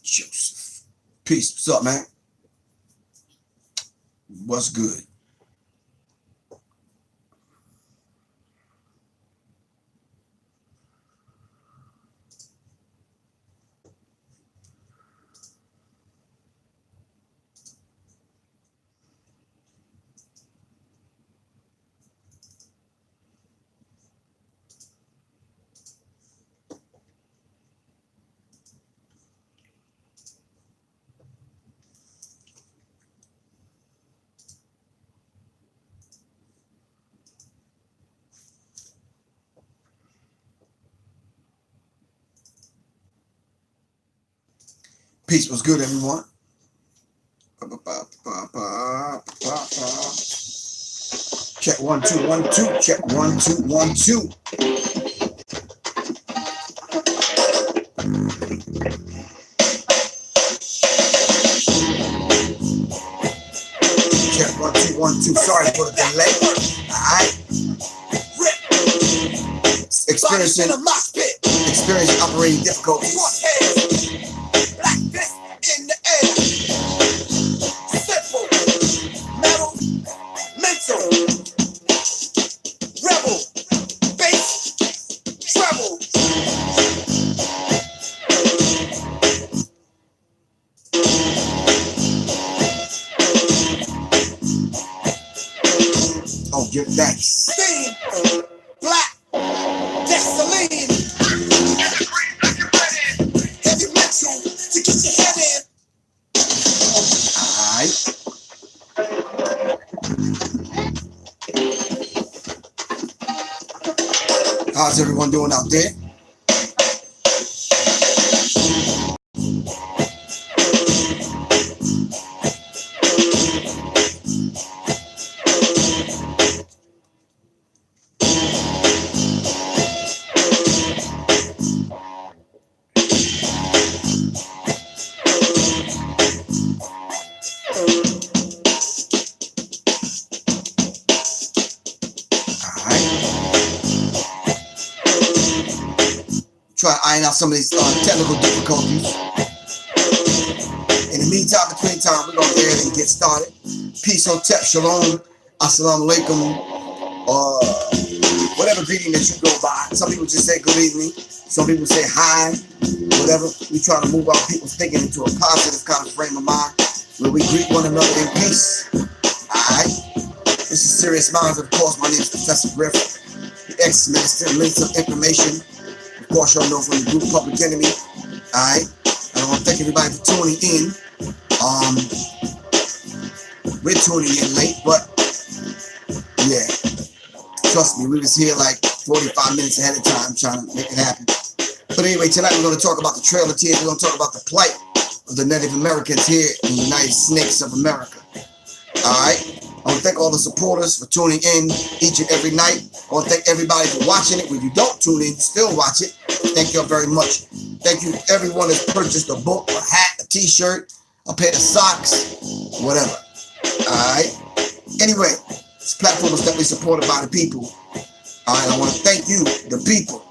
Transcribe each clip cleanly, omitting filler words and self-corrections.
Joseph. Peace. What's up, man? What's good? Peace. What's good, everyone? Check 1 2 1 2. Check 1 2 1 2. Check 1 2 1 2. Sorry for the delay. Alright. Experiencing operating difficulties. Black fist in the air. Simple, metal, mental, rebel, bass, treble. Oh, give thanks. Steam, black, gasoline. Heavy metal to get your head in. Alright. How's everyone doing out there? Try to iron out some of these technical difficulties. In the meantime, between time, we're going to go ahead and get started. Peace, hotep, shalom, assalamu alaikum, whatever greeting that you go by. Some people just say good evening. Some people say hi, whatever. We try to move our people's thinking into a positive kind of frame of mind where we greet one another in peace. Alright? This is Sirius Mindz. Of course, my name is Professor Griff, the ex-minister, minister of information. Of course, y'all know from the group Public Enemy. Alright? I want to thank everybody for tuning in. We're tuning in late, but yeah. Trust me, we was here like 45 minutes ahead of time trying to make it happen. But anyway, tonight we're going to talk about the Trail of Tears. We're going to talk about the plight of the Native Americans here in the United States of America. Alright? I want to thank all the supporters for tuning in each and every night. I want to thank everybody for watching it. When you don't tune in, still watch it. Thank you all very much. Thank you everyone that's purchased a book, a hat, a t-shirt, a pair of socks, whatever. Alright? Anyway, this platform is definitely supported by the people. Alright, I want to thank you, the people.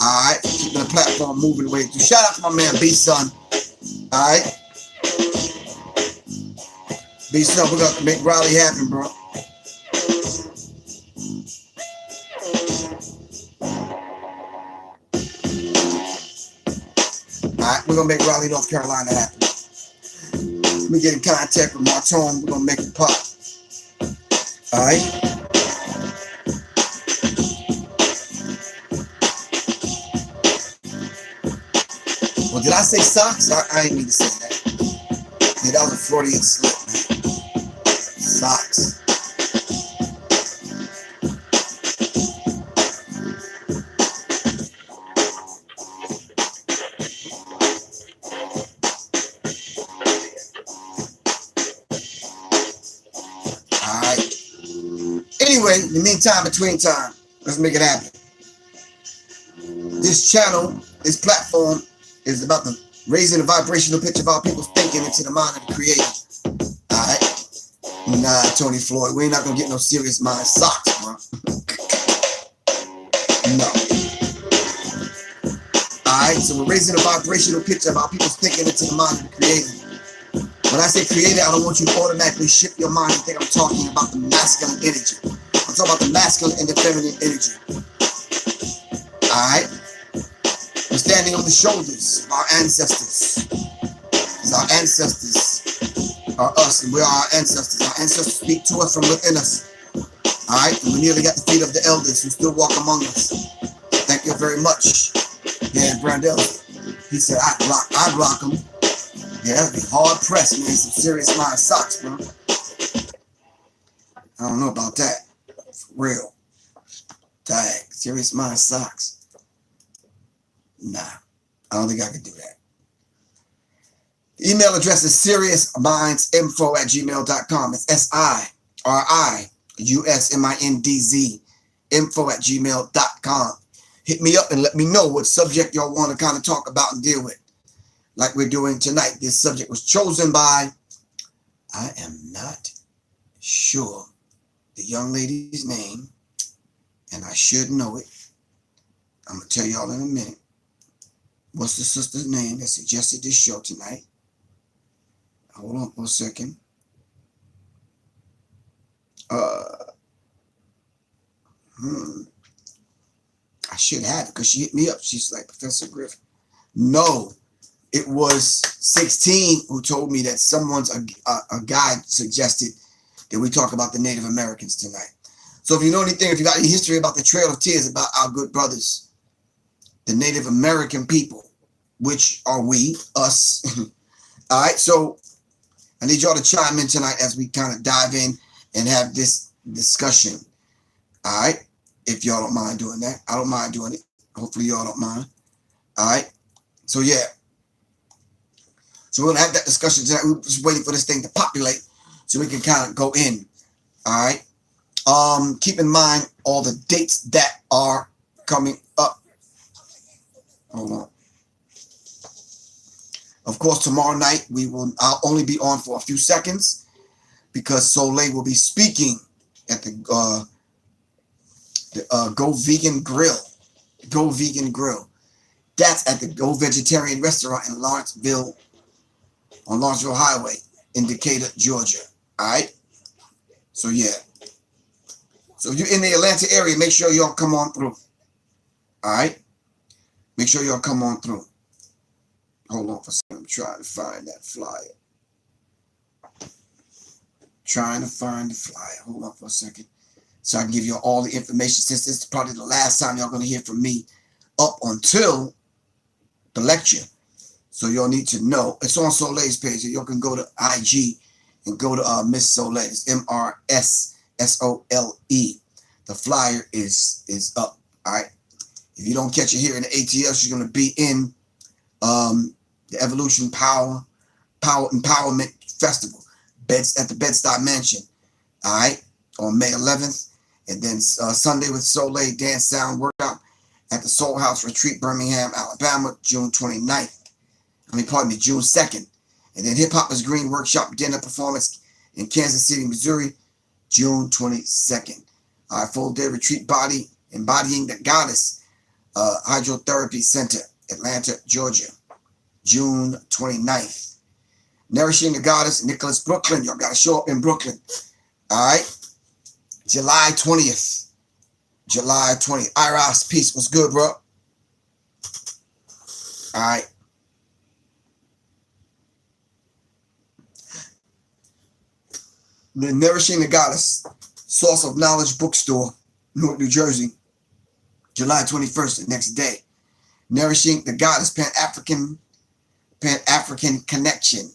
Alright, for keeping the platform moving the way through. Shout out to my man B-Son. Alright? B-Son, we're going to make Raleigh happen, bro. Alright, we're going to make Raleigh, North Carolina happen. Let me get in contact with Martone. We're going to make it pop. Alright? Well, did I say socks? I ain't mean to say that. Yeah, that was a Freudian slip, man. Socks. Alright. Anyway, in the meantime, between time, Let's make it happen. This channel, this platform is about the raising the vibrational pitch of our people's thinking into the mind of the creator. Alright? Nah, Tony Floyd, we ain't not gonna get no Sirius Mindz socks, bro. No. Alright, so we're raising the vibrational pitch of our people's thinking into the mind of the creator. When I say creator, I don't want you to automatically shift your mind and think I'm talking about the masculine energy. I'm talking about the masculine and the feminine energy. Alright? We're standing on the shoulders of our ancestors. Because our ancestors are us, and we are our ancestors. Our ancestors speak to us from within us. Alright? And we nearly got the feet of the elders who still walk among us. Thank you very much. Dan Brandel. He said, I'd rock them. Yeah, that'd be hard pressed, man. Some Sirius Mindz socks, bro. I don't know about that. For real. Dang, Sirius Mindz socks. Nah, I don't think I could do that. The email address is SiriusMindzinfo@gmail.com. It's SIRIUSMINDZ info@gmail.com. Hit me up and let me know what subject y'all want to kind of talk about and deal with. Like we're doing tonight. This subject was chosen by, I am not sure the young lady's name, and I should know it. I'm going to tell y'all in a minute. What's the sister's name that suggested this show tonight? Hold on for a second. I should have it because she hit me up. She's like, Professor Griff. No. It was 16 who told me that a guy suggested that we talk about the Native Americans tonight. So if you know anything, if you got any history about the Trail of Tears, about our good brothers, the Native American people, which are we, us. All right, so I need y'all to chime in tonight as we kind of dive in and have this discussion. All right, if y'all don't mind doing that. I don't mind doing it. Hopefully y'all don't mind. All right, so yeah. So we're going to have that discussion tonight. We're just waiting for this thing to populate so we can kind of go in. All right. Keep in mind all the dates that are coming up. Hold on. Of course, tomorrow night, I'll only be on for a few seconds because Soleil will be speaking at the Go Vegan Grill. Go Vegan Grill. That's at the Go Vegetarian Restaurant in Lawrenceville, on Lawrenceville Highway in Decatur, Georgia. All right. So yeah. So if you're in the Atlanta area, make sure y'all come on through. All right. Make sure y'all come on through. Hold on for a second. I'm trying to find that flyer. Trying to find the flyer. Hold on for a second. So I can give you all the information, since this is probably the last time y'all going to hear from me up until the lecture. So y'all need to know. It's on Soleil's page. Y'all can go to IG and go to Miss Soleil. It's MRSSOLE. The flyer is up. All right. If you don't catch it here in the ATL, she's going to be in the Evolution Power Empowerment Festival at the Bed-Stuy Mansion. All right. On May 11th. And then Sunday with Soleil Dance Sound Workout at the Soul House Retreat, Birmingham, Alabama, June 29th. June 2nd. And then Hip Hop is Green Workshop Dinner Performance in Kansas City, Missouri, June 22nd. All right, full day retreat body, embodying the goddess, Hydrotherapy Center, Atlanta, Georgia, June 29th. Nourishing the Goddess, Nicholas, Brooklyn. Y'all got to show up in Brooklyn. All right. July 20th. July 20th. Iros, peace. What's good, bro? All right. The Nourishing the Goddess, Source of Knowledge Bookstore, Newark, New Jersey, July 21st, the next day. Nourishing the Goddess, Pan-African Connection.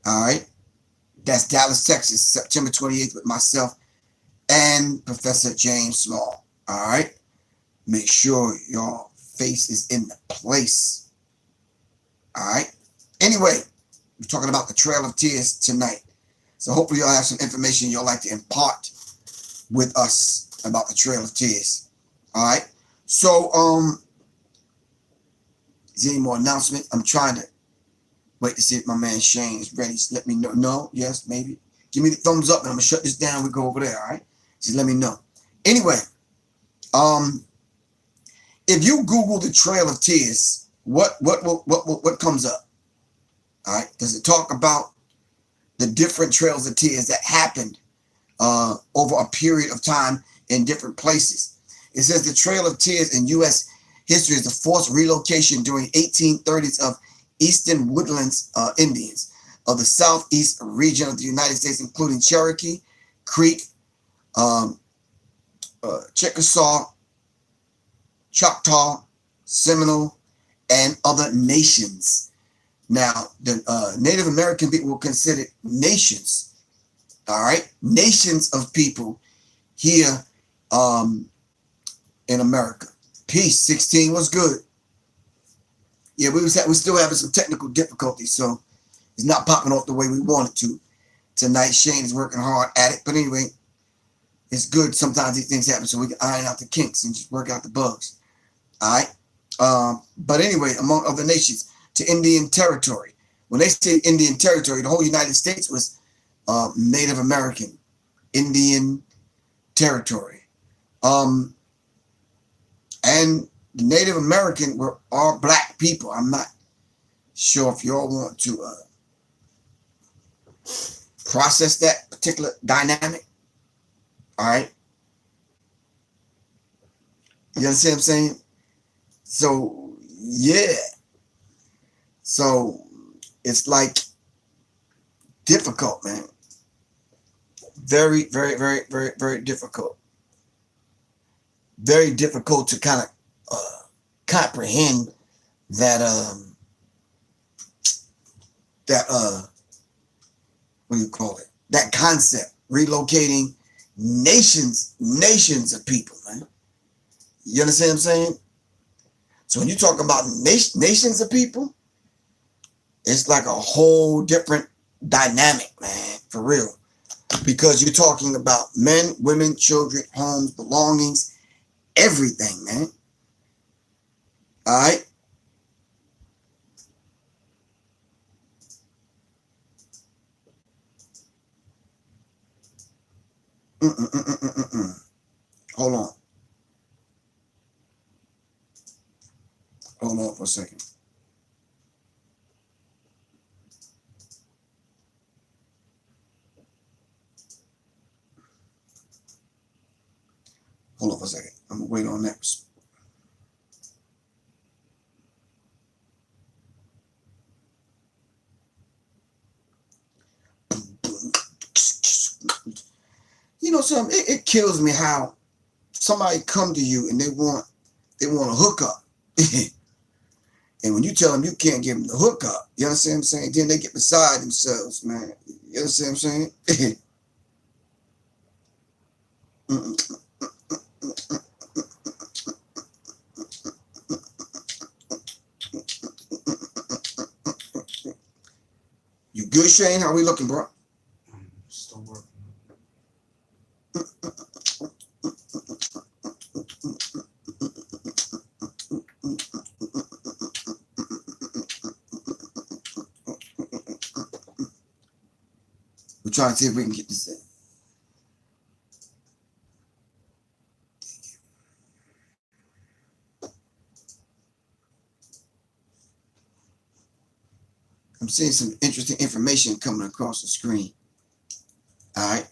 All right. That's Dallas, Texas, September 28th with myself and Professor James Small. All right. Make sure your face is in the place. All right. Anyway, we're talking about the Trail of Tears tonight. So hopefully y'all have some information y'all like to impart with us. about the Trail of Tears. All right. So, is there any more announcement? I'm trying to wait to see if my man Shane is ready. Just let me know. No, yes, maybe. Give me the thumbs up and I'm gonna shut this down. We go over there. All right. Just let me know. Anyway, if you Google the Trail of Tears, what comes up? All right. Does it talk about the different trails of tears that happened over a period of time in different places? It says the Trail of Tears in U.S. history is the forced relocation during 1830s of Eastern Woodlands Indians of the southeast region of the United States, including Cherokee, Creek, Chickasaw, Choctaw, Seminole, and other nations. Now, the Native American people were considered nations, all right? Nations of people here in America. Peace, 16 was good. Yeah, we still having some technical difficulties, so it's not popping off the way we want it to. Tonight, Shane is working hard at it, but anyway, it's good. Sometimes these things happen so we can iron out the kinks and just work out the bugs, all right? But anyway, among other nations, to Indian territory. When they say Indian territory, the whole United States was Native American Indian territory. And the Native American were all black people. I'm not sure if you all want to process that particular dynamic. All right. You understand what I'm saying? So, yeah. So, it's like difficult, man. Very, very, very, very, very difficult. Very difficult to kind of comprehend that what do you call it? That concept, relocating nations of people, man. You understand what I'm saying? So when you talk about nations of people, it's like a whole different dynamic, man, for real. Because you're talking about men, women, children, homes, belongings, everything, man. All right? Hold on. Hold on for a second. Hold on for a second. I'm going to wait on that. You know something? It kills me how somebody come to you and they want a hookup. And when you tell them you can't give them the hookup, you understand what I'm saying? Then they get beside themselves, man. You understand what I'm saying? You good, Shane? How we looking, bro? Still working. We're trying to see if we can get this in. I'm seeing some interesting information coming across the screen. All right.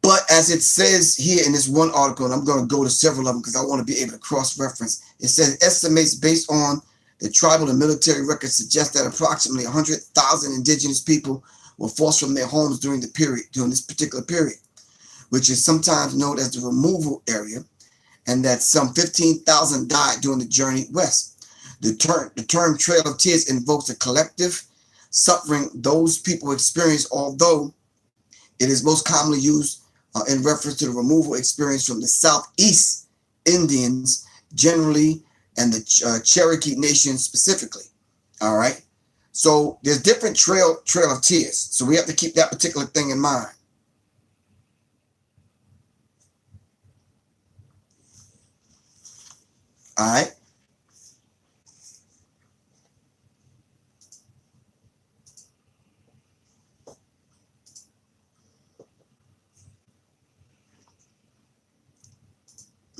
But as it says here in this one article, and I'm going to go to several of them because I want to be able to cross-reference, it says estimates based on the tribal and military records suggest that approximately 100,000 indigenous people were forced from their homes during this particular period, which is sometimes known as the removal area, and that some 15,000 died during the journey west. The term Trail of Tears invokes a collective suffering those people experience, although it is most commonly used in reference to the removal experience from the Southeast Indians generally and the Cherokee Nation specifically. All right. So there's different Trail of Tears. So we have to keep that particular thing in mind. All right.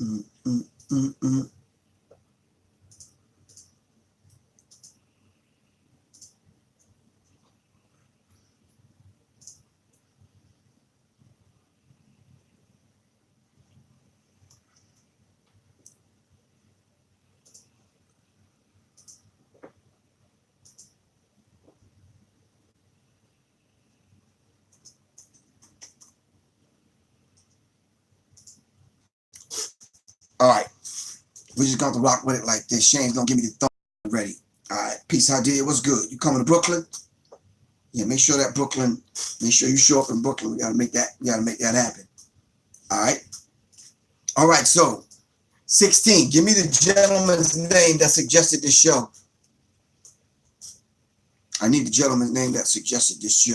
Mm, mm, mm, mm. All right. We're just going to rock with it like this. Shane's going to give me the thumb ready. All right. Peace, idea. What's good? You coming to Brooklyn? Yeah, make sure you show up in Brooklyn. We gotta make that happen. All right. All right, so 16. Give me the gentleman's name that suggested this show. I need the gentleman's name that suggested this show.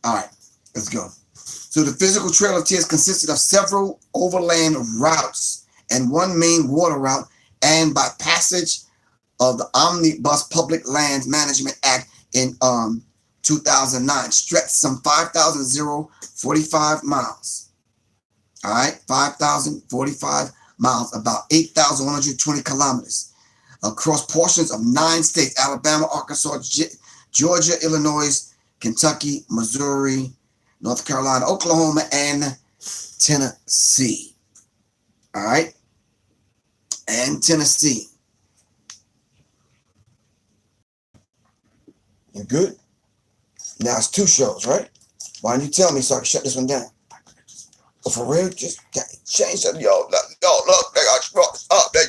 All right, let's go. So the physical Trail of Tears consisted of several overland routes and one main water route, and by passage of the Omnibus Public Lands Management Act in 2009, stretched some 5,045 miles. All right, 5,045 miles, about 8,120 kilometers, across portions of 9 states: Alabama, Arkansas, Georgia, Illinois, Kentucky, Missouri, North Carolina, Oklahoma, and Tennessee. All right, and Tennessee. You good? Now it's 2 shows, right? Why didn't you tell me so I can shut this one down? Oh, for real? Just change that. Yo, look, they got up. Oh, yeah.